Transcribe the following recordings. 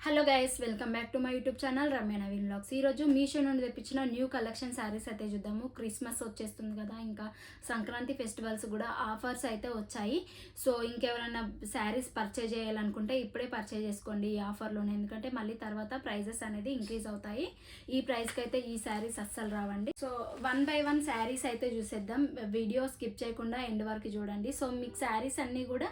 Hello guys, welcome back to my YouTube channel Ramya Naveen vlogs. ఈరోజు మీషో నుండి తెప్పించిన న్యూ కలెక్షన్ శారీస్ అయితే చూద్దాము. క్రిస్మస్ వచ్చేస్తుంది కదా, ఇంకా సంక్రాంతి ఫెస్టివల్స్ కూడా ఆఫర్స్ అయితే వచ్చాయి. సో ఇంకెవరైనా శారీస్ పర్చేజ్ చేయాలనుకుంటే ఇప్పుడే పర్చేజ్ చేసుకోండి ఈ ఆఫర్లోనే, ఎందుకంటే మళ్ళీ తర్వాత ప్రైజెస్ అనేది ఇంక్రీజ్ అవుతాయి. ఈ ప్రైస్కి అయితే ఈ శారీస్ అస్సలు రావండి. సో 1 by 1 శారీస్ అయితే చూసేద్దాం. వీడియో స్కిప్ చేయకుండా ఎండ్ వరకు చూడండి. సో మీకు శారీస్ అన్నీ కూడా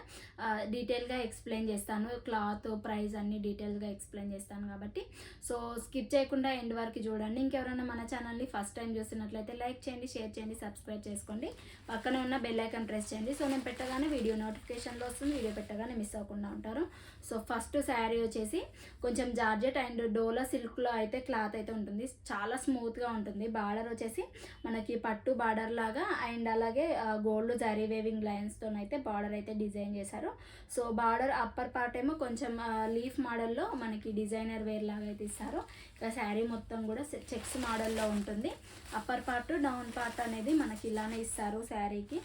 డీటెయిల్గా ఎక్స్ప్లెయిన్ చేస్తాను. క్లాత్, ప్రైస్ అన్నీ డీటెయిల్గా ఎక్స్ప్లెయిన్ చేస్తాను కాబట్టి సో స్కిప్ చేయకుండా ఎండ్ వరకు చూడండి. ఇంకెవరైనా మన ఛానల్ని ఫస్ట్ టైం చూసినట్లయితే లైక్ చేయండి, షేర్ చేయండి, సబ్స్క్రైబ్ చేసుకోండి. పక్కన ఉన్న బెల్ ఐకాన్ ప్రెస్ చేయండి. సో నేను పెట్టగానే వీడియో నోటిఫికేషన్లో వస్తుంది, వీడియో పెట్టగానే మిస్ అవ్వకుండా ఉంటారు. సో ఫస్ట్ శారీ వచ్చేసి కొంచెం జార్జెట్ అండ్ డోలా సిల్క్లో అయితే క్లాత్ అయితే ఉంటుంది. చాలా స్మూత్గా ఉంటుంది. బార్డర్ వచ్చేసి మనకి పట్టు బార్డర్ లాగా అండ్ అలాగే గోల్డ్ జరీ వేవింగ్ లైన్స్తో అయితే బార్డర్ అయితే డిజైన్ చేశారు. సో బార్డర్ అప్పర్ పార్ట్ ఏమో కొంచెం లీఫ్ మోడల్లో మనకి డిజైనర్ వేర్ లాగా అయితే ఇస్తారు. ఇక శారీ మొత్తం కూడా చెక్స్ మోడల్లో ఉంటుంది. అప్పర్ పార్ట్, డౌన్ పార్ట్ అనేది మనకి ఇలానే ఇస్తారు. శారీకి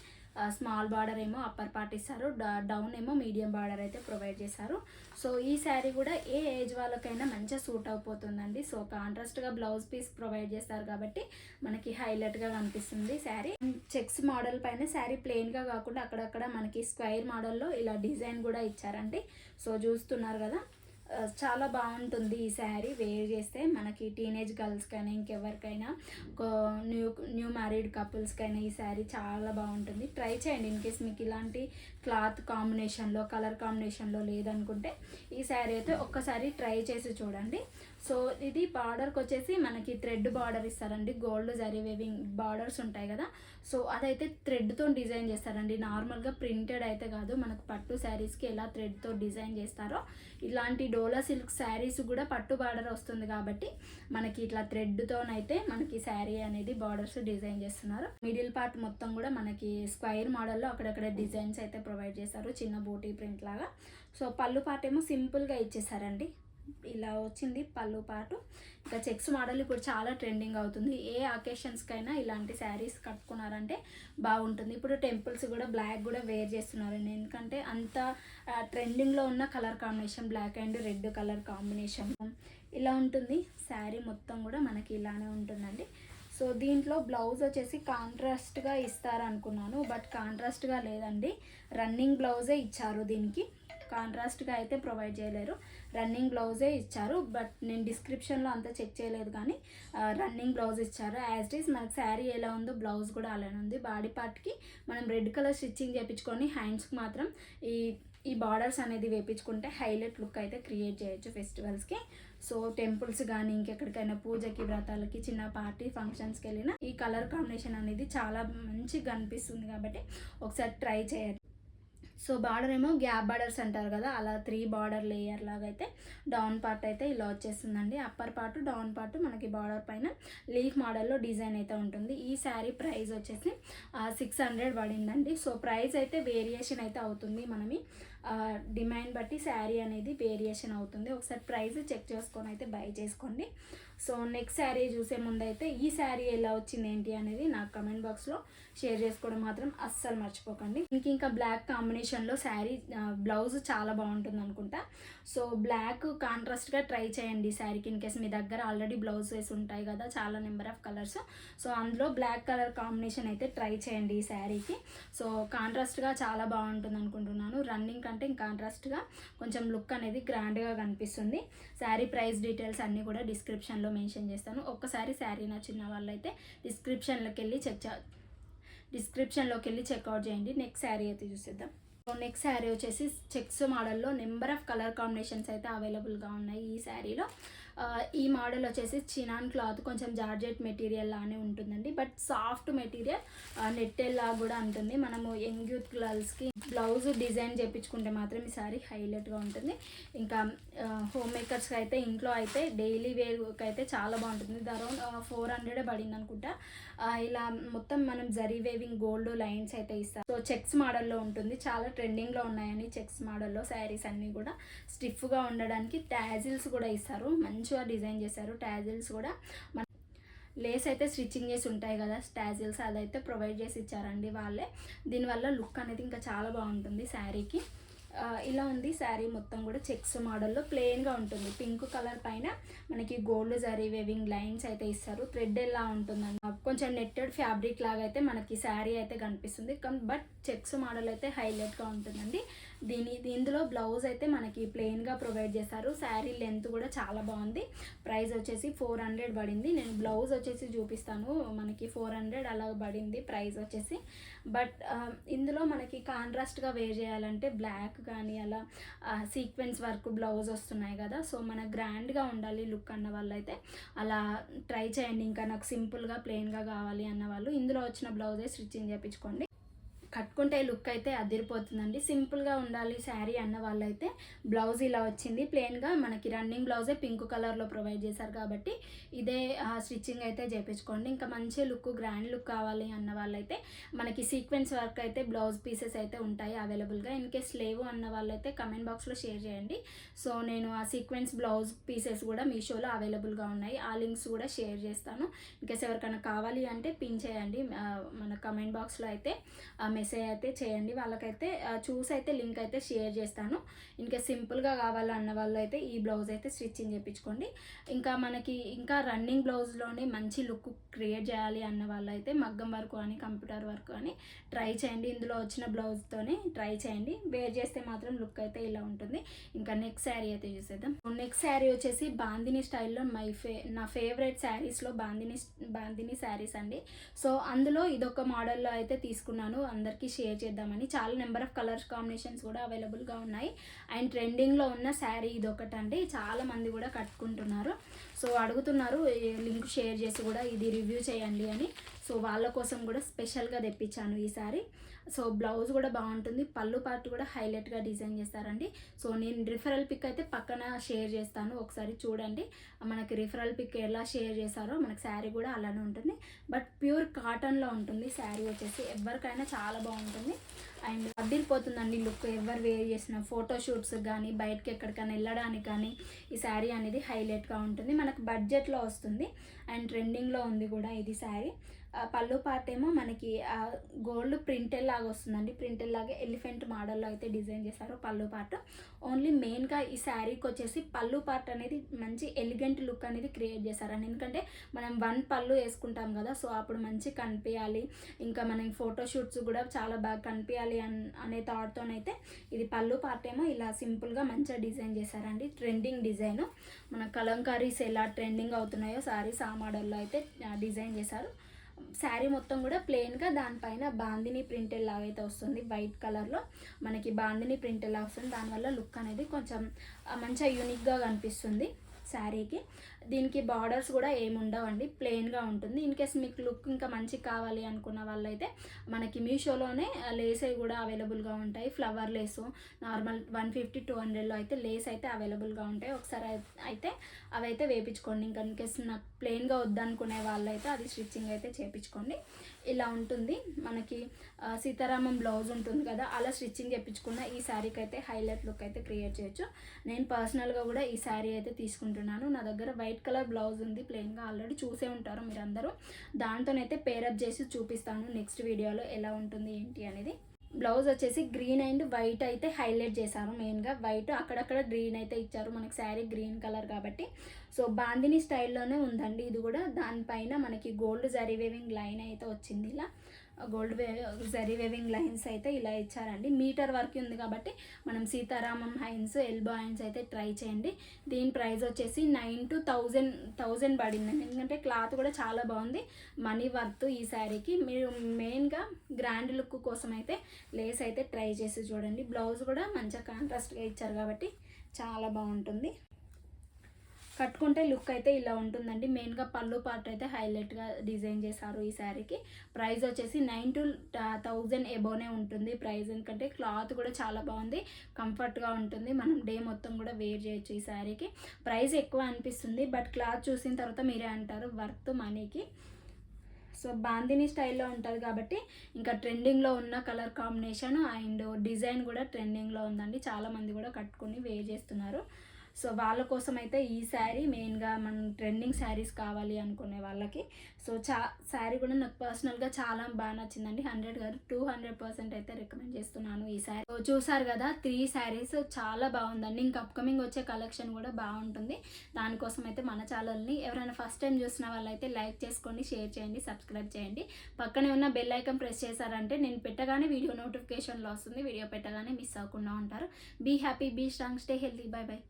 స్మాల్ బార్డర్ ఏమో అప్పర్ పార్ట్ ఇస్తారు, డౌన్ ఏమో మీడియం బార్డర్ అయితే ప్రొవైడ్ చేశారు. సో ఈ శారీ కూడా ఏ ఏజ్ వాళ్ళకైనా మంచిగా సూట్ అయిపోతుందండి. సో కాంట్రాస్ట్గా బ్లౌజ్ పీస్ ప్రొవైడ్ చేస్తారు కాబట్టి మనకి హైలైట్గా కనిపిస్తుంది శారీ. చెక్స్ మోడల్ పైన శారీ ప్లెయిన్గా కాకుండా అక్కడక్కడ మనకి స్క్వైర్ మోడల్లో ఇలా డిజైన్ కూడా ఇచ్చారండి. సో చూస్తున్నారు కదా, చాలా బాగుంటుంది ఈ శారీ. వేర్ చేస్తే మనకి టీనేజ్ గర్ల్స్కైనా ఇంకెవరికైనా న్యూ మ్యారీడ్ కపుల్స్కైనా ఈ శారీ చాలా బాగుంటుంది. ట్రై చేయండి. ఇన్ కేస్ మీకు ఇలాంటి క్లాత్ కాంబినేషన్లో, కలర్ కాంబినేషన్లో లేదనుకుంటే ఈ శారీ అయితే ఒక్కసారి ట్రై చేసి చూడండి. సో ఇది బార్డర్కి వచ్చేసి మనకి థ్రెడ్ బార్డర్ ఇస్తారండి. గోల్డ్ జరీ వేవింగ్ బార్డర్స్ ఉంటాయి కదా, సో అదైతే థ్రెడ్తో డిజైన్ చేస్తారండి. నార్మల్గా ప్రింటెడ్ అయితే కాదు. మనకు పట్టు శారీస్కి ఎలా థ్రెడ్తో డిజైన్ చేస్తారో ఇలాంటి డోలా సిల్క్ శారీస్ కూడా పట్టు బార్డర్ వస్తుంది కాబట్టి మనకి ఇట్లా థ్రెడ్తోనైతే మనకి శారీ అనేది బార్డర్స్ డిజైన్ చేస్తున్నారు. మిడిల్ పార్ట్ మొత్తం కూడా మనకి స్క్వైర్ మోడల్లో అక్కడక్కడ డిజైన్స్ అయితే ప్రొవైడ్ చేస్తారు, చిన్న బూటీ ప్రింట్ లాగా. సో పళ్ళు పార్ట్ ఏమో సింపుల్గా ఇచ్చేసారండి. ఇలా వచ్చింది పళ్ళు పాటు. ఇంకా చెక్స్ మోడల్ ఇప్పుడు చాలా ట్రెండింగ్ అవుతుంది. ఏ అకేషన్స్కైనా ఇలాంటి శారీస్ కట్టుకున్నారంటే బాగుంటుంది. ఇప్పుడు టెంపుల్స్ కూడా బ్లాక్ కూడా వేర్ చేస్తున్నారండి, ఎందుకంటే అంత ట్రెండింగ్లో ఉన్న colour combination black and red colour combination ఇలా ఉంటుంది. శారీ మొత్తం కూడా మనకి ఇలానే ఉంటుందండి. సో దీంట్లో బ్లౌజ్ వచ్చేసి కాంట్రాస్ట్గా ఇస్తారనుకున్నాను, బట్ కాంట్రాస్ట్గా లేదండి. రన్నింగ్ బ్లౌజే ఇచ్చారు. దీనికి కాంట్రాస్ట్గా అయితే ప్రొవైడ్ చేయలేరు, రన్నింగ్ బ్లౌజే ఇచ్చారు. బట్ నేను డిస్క్రిప్షన్లో అంతా చెక్ చేయలేదు కానీ రన్నింగ్ బ్లౌజ్ ఇచ్చారు. యాజ్ ఇట్ ఈస్ మనకి శారీ ఎలా ఉందో బ్లౌజ్ కూడా అలానే ఉంది. బాడీ పార్ట్కి మనం రెడ్ కలర్ స్టిచ్చింగ్ చేయించుకొని హ్యాండ్స్కి మాత్రం ఈ బార్డర్స్ అనేది వేయించుకుంటే హైలైట్ లుక్ అయితే క్రియేట్ చేయొచ్చు ఫెస్టివల్స్కి. సో టెంపుల్స్ కానీ ఇంకెక్కడికైనా పూజకి, వ్రతాలకి, చిన్న పార్టీ ఫంక్షన్స్కి వెళ్ళినా ఈ కలర్ కాంబినేషన్ అనేది చాలా మంచిగా కనిపిస్తుంది కాబట్టి ఒకసారి ట్రై చేయండి. సో బార్డర్ ఏమో గ్యాప్ బార్డర్స్ అంటారు కదా, అలా 3 బార్డర్ లేయర్ లాగా అయితే డౌన్ పార్ట్ అయితే ఇలా వచ్చేస్తుందండి. అప్పర్ పార్ట్, డౌన్ పార్ట్ మనకి బార్డర్ పైన లీఫ్ మోడల్లో డిజైన్ అయితే ఉంటుంది. ఈ శారీ ప్రైస్ వచ్చేసి 600 పడిందండి. సో ప్రైస్ అయితే వేరియేషన్ అయితే అవుతుంది. మనమి డిమాండ్ బట్టి శారీ అనేది వేరియేషన్ అవుతుంది. ఒకసారి ప్రైస్ చెక్ చేసుకొని అయితే బై చేసుకోండి. సో నెక్స్ట్ శారీ చూసే ముందు అయితే ఈ శారీ ఎలా వచ్చింది ఏంటి అనేది నాకు కమెంట్ బాక్స్లో షేర్ చేసుకోవడం మాత్రం అస్సలు మర్చిపోకండి. ఇంకా బ్లాక్ కాంబినేషన్లో శారీ బ్లౌజ్ చాలా బాగుంటుంది అనుకుంటా. సో బ్లాక్ కాంట్రాస్ట్గా ట్రై చేయండి శారీకి. ఇన్ కేస్ మీ దగ్గర ఆల్రెడీ బ్లౌజెస్ ఉంటాయి కదా, చాలా నెంబర్ ఆఫ్ కలర్స్. సో అందులో బ్లాక్ కలర్ కాంబినేషన్ అయితే ట్రై చేయండి ఈ శారీకి. సో కాంట్రాస్ట్గా చాలా బాగుంటుంది అనుకుంటున్నాను. రన్నింగ్ కంటే కాంట్రాస్ట్గా కొంచెం లుక్ అనేది గ్రాండ్గా కనిపిస్తుంది. శారీ ప్రైస్ డీటెయిల్స్ అన్నీ కూడా డిస్క్రిప్షన్లో మెన్షన్ చేస్తాను. ఒక్కసారి శారీ నచ్చిన వాళ్ళైతే డిస్క్రిప్షన్లోకి వెళ్ళి చెక్అవుట్ చేయండి. నెక్స్ట్ శారీ అయితే చూసేద్దాం. సో నెక్స్ట్ శారీ వచ్చేసి చెక్స్ మోడల్లో నెంబర్ ఆఫ్ కలర్ కాంబినేషన్స్ అయితే అవైలబుల్గా ఉన్నాయి ఈ శారీలో. ఈ మోడల్ వచ్చేసి చినాన్ క్లాత్, కొంచెం జార్జెట్ మెటీరియల్ లానే ఉంటుందండి, బట్ సాఫ్ట్ మెటీరియల్, నెట్టెల్ లాగా కూడా ఉంటుంది. మనము యంగ్ యూత్ గర్ల్స్కి బ్లౌజ్ డిజైన్ చేయించుకుంటే మాత్రం ఈ శారీ హైలైట్గా ఉంటుంది. ఇంకా హోమ్ మేకర్స్కి అయితే, ఇంట్లో అయితే డైలీ వేర్కి అయితే చాలా బాగుంటుంది. అరౌండ్ 400 పడింది అనుకుంటా. ఇలా మొత్తం మనం జరీ వేవింగ్ గోల్డ్ లైన్స్ అయితే ఇస్తారు. సో చెక్స్ మోడల్లో ఉంటుంది. చాలా ట్రెండింగ్లో ఉన్నాయని చెక్స్ మోడల్లో శారీస్ అన్నీ కూడా స్టిఫ్గా ఉండడానికి టాజిల్స్ కూడా ఇస్తారు. మంచిగా డిజైన్ చేశారు. టాజిల్స్ కూడా లేస్ అయితే స్టిచ్చింగ్ చేసి ఉంటాయి కదా టాజిల్స్, అదైతే ప్రొవైడ్ చేసి ఇచ్చారండి వాళ్ళే. దీనివల్ల లుక్ అనేది ఇంకా చాలా బాగుంటుంది శారీకి. ఇలా ఉంది శారీ మొత్తం కూడా చెక్స్ మోడల్లో ప్లెయిన్గా ఉంటుంది. పింక్ కలర్ పైన మనకి గోల్డ్ జరీ వేవింగ్ లైన్స్ అయితే ఇస్తారు. థ్రెడ్ ఎలా ఉంటుందండి, కొంచెం నెట్టెడ్ ఫ్యాబ్రిక్ లాగా అయితే మనకి శారీ అయితే కనిపిస్తుంది. బట్ చెక్స్ మోడల్ అయితే హైలైట్గా ఉంటుందండి. ఇందులో బ్లౌజ్ అయితే మనకి ప్లెయిన్గా ప్రొవైడ్ చేస్తారు. శారీ లెంత్ కూడా చాలా బాగుంది. ప్రైస్ వచ్చేసి 400 పడింది. నేను బ్లౌజ్ వచ్చేసి చూపిస్తాను. మనకి 400 అలా పడింది ప్రైస్ వచ్చేసి. బట్ ఇందులో మనకి కాంట్రాస్ట్గా వేర్ చేయాలంటే బ్లాక్ కానీ అలా సీక్వెన్స్ వర్క్ బ్లౌజ్ వస్తున్నాయి కదా, సో మన గ్రాండ్గా ఉండాలి లుక్ అన్న వాళ్ళు అయితే అలా ట్రై చేయండి. ఇంకా నాకు సింపుల్గా ప్లెయిన్గా కావాలి అన్న వాళ్ళు ఇందులో వచ్చిన బ్లౌజే స్టిచ్చింగ్ చేయించుకోండి. కట్టుకుంటే లుక్ అయితే అదిరిపోతుందండి. సింపుల్గా ఉండాలి శారీ అన్న వాళ్ళైతే బ్లౌజ్ ఇలా వచ్చింది ప్లెయిన్గా. మనకి రన్నింగ్ బ్లౌజే పింక్ కలర్లో ప్రొవైడ్ చేశారు కాబట్టి ఇదే స్టిచ్చింగ్ అయితే చేయించుకోండి. ఇంకా మంచి లుక్ గ్రాండ్ లుక్ కావాలి అన్న వాళ్ళైతే మనకి సీక్వెన్స్ వర్క్ అయితే బ్లౌజ్ పీసెస్ అయితే ఉంటాయి అవైలబుల్గా. ఇన్ కేస్ లేవు అన్న వాళ్ళైతే కమెంట్ బాక్స్లో షేర్ చేయండి. సో నేను ఆ సీక్వెన్స్ బ్లౌజ్ పీసెస్ కూడా మీషోలో అవైలబుల్గా ఉన్నాయి. ఆ లింక్స్ కూడా షేర్ చేస్తాను. ఇన్ కేస్ ఎవరికైనా కావాలి అంటే పిన్ చేయండి మన కమెంట్ బాక్స్లో అయితే మెసేజ్ అయితే చేయండి. వాళ్ళకైతే చూసి అయితే లింక్ అయితే షేర్ చేస్తాను. ఇంకా సింపుల్గా కావాలన్న వాళ్ళు అయితే ఈ బ్లౌజ్ అయితే స్టిచ్చింగ్ చేయించుకోండి. ఇంకా మనకి ఇంకా రన్నింగ్ బ్లౌజ్లోనే మంచి లుక్ క్రియేట్ చేయాలి అన్న వాళ్ళు అయితే మగ్గం వర్క్ అని కంప్యూటర్ వర్క్ అని ట్రై చేయండి. ఇందులో వచ్చిన బ్లౌజ్తోనే ట్రై చేయండి. వేర్ చేస్తే మాత్రం లుక్ అయితే ఇలా ఉంటుంది. ఇంకా నెక్స్ట్ శారీ అయితే చూసేద్దాం. నెక్స్ట్ శారీ వచ్చేసి బాందిని స్టైల్లో నా ఫేవరెట్ శారీస్లో బాందిని శారీస్ అండి. సో అందులో ఇదొక మోడల్లో అయితే తీసుకున్నాను, అందరికీ షేర్ చేద్దామని. చాలా నెంబర్ ఆఫ్ కలర్స్ కాంబినేషన్స్ కూడా అవైలబుల్గా ఉన్నాయి. అండ్ ట్రెండింగ్లో ఉన్న శారీ ఇదొకటండి. చాలామంది కూడా కట్టుకుంటున్నారు. సో అడుగుతున్నారు లింక్ షేర్ చేసి కూడా ఇది రివ్యూ చేయండి అని. సో వాళ్ళ కోసం కూడా స్పెషల్గా తెప్పించాను ఈ శారీ. సో బ్లౌజ్ కూడా బాగుంటుంది. పళ్ళు పార్ట్ కూడా హైలైట్గా డిజైన్ చేస్తారండి. సో నేను రిఫరల్ పిక్ అయితే పక్కన షేర్ చేస్తాను, ఒకసారి చూడండి. మనకి రిఫరల్ పిక్ ఎలా షేర్ చేశారో మనకి శారీ కూడా అలానే ఉంటుంది. బట్ ప్యూర్ కాటన్లో ఉంటుంది శారీ వచ్చేసి. ఎవరికైనా చాలా బాగుంటుంది అండ్ అదిరిపోతుందండి లుక్. ఎవరు వేర్ చేసిన ఫోటోషూట్స్ కానీ బయటకి ఎక్కడికైనా వెళ్ళడానికి కానీ ఈ శారీ అనేది హైలైట్గా ఉంటుంది. మనకు బడ్జెట్లో వస్తుంది అండ్ ట్రెండింగ్లో ఉంది కూడా ఇది శారీ. పళ్ళు పార్ట్ ఏమో మనకి గోల్డ్ ప్రింటెల్ లాగా వస్తుందండి. ప్రింటెల్ లాగా ఎలిఫెంట్ మోడల్లో అయితే డిజైన్ చేశారు పళ్ళు పార్ట్. ఓన్లీ మెయిన్గా ఈ శారీకి వచ్చేసి పళ్ళు పార్ట్ అనేది మంచి ఎలిగెంట్ లుక్ అనేది క్రియేట్ చేశారండి. ఎందుకంటే మనం వన్ పళ్ళు వేసుకుంటాం కదా, సో అప్పుడు మంచి కనిపించాలి, ఇంకా మనం ఫోటోషూట్స్ కూడా చాలా బాగా కనిపించాలి అనే థాట్తోనైతే ఇది పళ్ళు పార్ట్ ఏమో ఇలా సింపుల్గా మంచిగా డిజైన్ చేశారండి. Trending design. మన కలంకారీస్ ఎలా ట్రెండింగ్ అవుతున్నాయో శారీస్ ఆ మోడల్లో అయితే డిజైన్ చేశారు. శారీ మొత్తం కూడా ప్లెయిన్గా దానిపైన బాందిని ప్రింటెడ్ లాగా అయితే వస్తుంది. వైట్ కలర్లో మనకి బాందిని ప్రింటెడ్ లాగా వస్తుంది. దానివల్ల లుక్ అనేది కొంచెం మంచిగా యూనిక్గా కనిపిస్తుంది శారీకి. దీనికి బార్డర్స్ కూడా ఏమి ఉండవండి, ప్లెయిన్గా ఉంటుంది. ఇన్ కేస్ మీకు లుక్ ఇంకా మంచి కావాలి అనుకున్న వాళ్ళైతే మనకి మీషోలోనే లేస్ కూడా అవైలబుల్గా ఉంటాయి. ఫ్లవర్ లేసు నార్మల్ 150-200లో అయితే లేస్ అయితే అవైలబుల్గా ఉంటాయి. ఒకసారి అయితే అవైతే వేయించుకోండి. ఇంకా ఇన్ కేస్ నాకు ప్లెయిన్గా వద్దనుకునే వాళ్ళైతే అది స్టిచ్చింగ్ అయితే చేయించుకోండి. ఇలా ఉంటుంది. మనకి సీతారామం బ్లౌజ్ ఉంటుంది కదా, అలా స్టిచ్చింగ్ చేయించుకున్న ఈ శారీకి అయితే హైలైట్ లుక్ అయితే క్రియేట్ చేయొచ్చు. నేను పర్సనల్గా కూడా ఈ శారీ అయితే తీసుకుంటున్నాను. నా దగ్గర వైట్ కలర్ బ్లౌజ్ ఉంది ప్లెయిన్గా, ఆల్రెడీ చూసే ఉంటారు మీరందరూ. దాంతోనైతే పేరప్ చేసి చూపిస్తాను నెక్స్ట్ వీడియోలో ఎలా ఉంటుంది ఏంటి అనేది. బ్లౌజ్ వచ్చేసి గ్రీన్ అండ్ వైట్ అయితే హైలైట్ చేశారు. మెయిన్గా వైట్, అక్కడక్కడ గ్రీన్ అయితే ఇచ్చారు. మనకి శారీ గ్రీన్ కలర్ కాబట్టి సో బాందిని స్టైల్లోనే ఉందండి ఇది కూడా. దానిపైన మనకి గోల్డ్ జరీ వేవింగ్ లైన్ అయితే వచ్చింది. ఇలా గోల్డ్ జరీ వేవింగ్ లైన్స్ అయితే ఇలా ఇచ్చారండి. మీటర్ వరకు ఉంది కాబట్టి మనం సీతారామం హ్యాండ్స్, ఎల్బో హ్యాండ్స్ అయితే ట్రై చేయండి. దీని ప్రైస్ వచ్చేసి 9 to 1000 పడిందండి. ఎందుకంటే క్లాత్ కూడా చాలా బాగుంది, మనీ వర్త్ ఈ శారీకి. మీరు మెయిన్గా గ్రాండ్ లుక్ కోసం అయితే లేస్ అయితే ట్రై చేసి చూడండి. బ్లౌజ్ కూడా మంచిగా కాంట్రాస్ట్గా ఇచ్చారు కాబట్టి చాలా బాగుంటుంది. కట్టుకుంటే లుక్ అయితే ఇలా ఉంటుందండి. మెయిన్గా పళ్ళు పార్ట్ అయితే హైలైట్గా డిజైన్ చేశారు ఈ శారీకి. ప్రైస్ వచ్చేసి 9 to 1000 ఎబోనే ఉంటుంది ప్రైస్. ఎందుకంటే క్లాత్ కూడా చాలా బాగుంది, కంఫర్ట్గా ఉంటుంది. మనం డే మొత్తం కూడా వేర్ చేయొచ్చు ఈ శారీకి. ప్రైస్ ఎక్కువ అనిపిస్తుంది, బట్ క్లాత్ చూసిన తర్వాత మీరే అంటారు వర్త్ మనీకి. సో బాందిని స్టైల్లో ఉంటుంది కాబట్టి ఇంకా ట్రెండింగ్లో ఉన్న కలర్ కాంబినేషన్ అండ్ డిజైన్ కూడా ట్రెండింగ్లో ఉందండి. చాలామంది కూడా కట్టుకొని వేర్ చేస్తున్నారు. సో వాళ్ళ కోసం అయితే ఈ శారీ మెయిన్గా మనం ట్రెండింగ్ శారీస్ కావాలి అనుకునే వాళ్ళకి. సో శారీ కూడా నాకు పర్సనల్గా చాలా బాగా నచ్చిందండి. 100 గారు 200% అయితే రికమెండ్ చేస్తున్నాను ఈ శారీ. సో చూసారు కదా 3 శారీస్ చాలా బాగుందండి. ఇంకా అప్కమింగ్ వచ్చే కలెక్షన్ కూడా బాగుంటుంది. దానికోసం అయితే మన ఛానల్ని ఎవరైనా ఫస్ట్ టైం చూసిన వాళ్ళైతే లైక్ చేసుకోండి, షేర్ చేయండి, సబ్స్క్రైబ్ చేయండి. పక్కనే ఉన్న బెల్ ఐకాన్ ప్రెస్ చేశారంటే నేను పెట్టగానే వీడియో నోటిఫికేషన్లో వస్తుంది. వీడియో పెట్టగానే మిస్ అవ్వకుండా ఉంటారు. Be happy, be strong, stay healthy. Bye by.